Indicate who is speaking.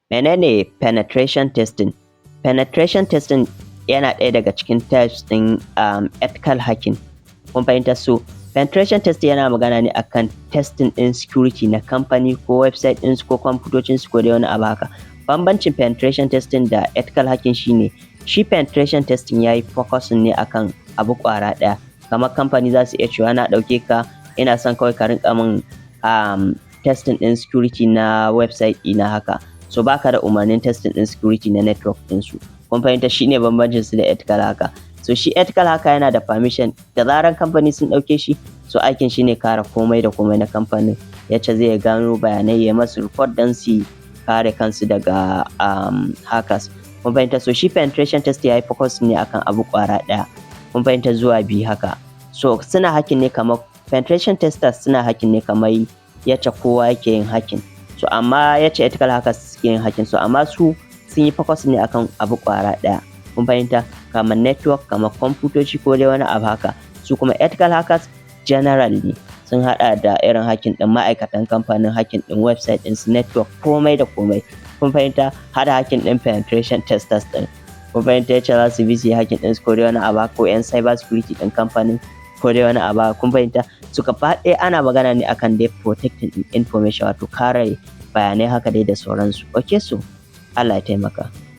Speaker 1: Menene penetration testing? Penetration testing yana ɗaya daga cikin types ɗin ethical hacking. Kun fahimta? So penetration testing yana magana ne akan testing ɗin security na company ko website ɗinsu ko kwamfutocinsu ko dai wani abu haka. Bambancin penetration testing da ethical hacking shine shi penetration testing yayi focusing ne akan abu ƙwara ɗaya. Kamar company za su iya cewa na ɗauke ka ina son kawai ka rinƙa min testing ɗin security na website ɗina haka. So baka da umarnin testing ɗin security na network ɗinsu. Kun fahimta? Shine bambancin su da ethical haka. So shi ethical haka yana da permission da zaran company sun ɗauke shi, so aikin shine kare komai da komai na company, yace zai gano bayanai ya masu report dan su kare kansu daga hackers. Kun fahimta? So shi penetration test yayi focus ne akan abu ƙwara ɗaya. Kun fahimta? Zuwa biyu haka. So suna hacking ne kamar penetration testers suna hacking ne kamar yace kowa yake yin hacking. So amma yace ethical hackers suke yin hacking. So amma su sun yi focus ne akan abu ƙwara ɗaya. Kun fahimta? Kamar network, kamar kwamfutoci ko dai wani abu haka. Su kuma ethical hackers generally sun haɗa da irin hacking ɗin ma'aikatan kamfanin, hacking ɗin website ɗin su, network, komai da komai. Kun fahimta? Hada hacking ɗin penetration testers ɗin. Kun fahimta? Yace za su bi su yi hacking ɗin su ko dai wani abu ko 'yan cybersecurity ɗin kamfanin ko dai wani abu. Kun fahimta? So gaba ɗaya ana magana ne akan dai protecting information, wato kare bayanai haka dai da sauransu. Okay, so Allah ya taimaka.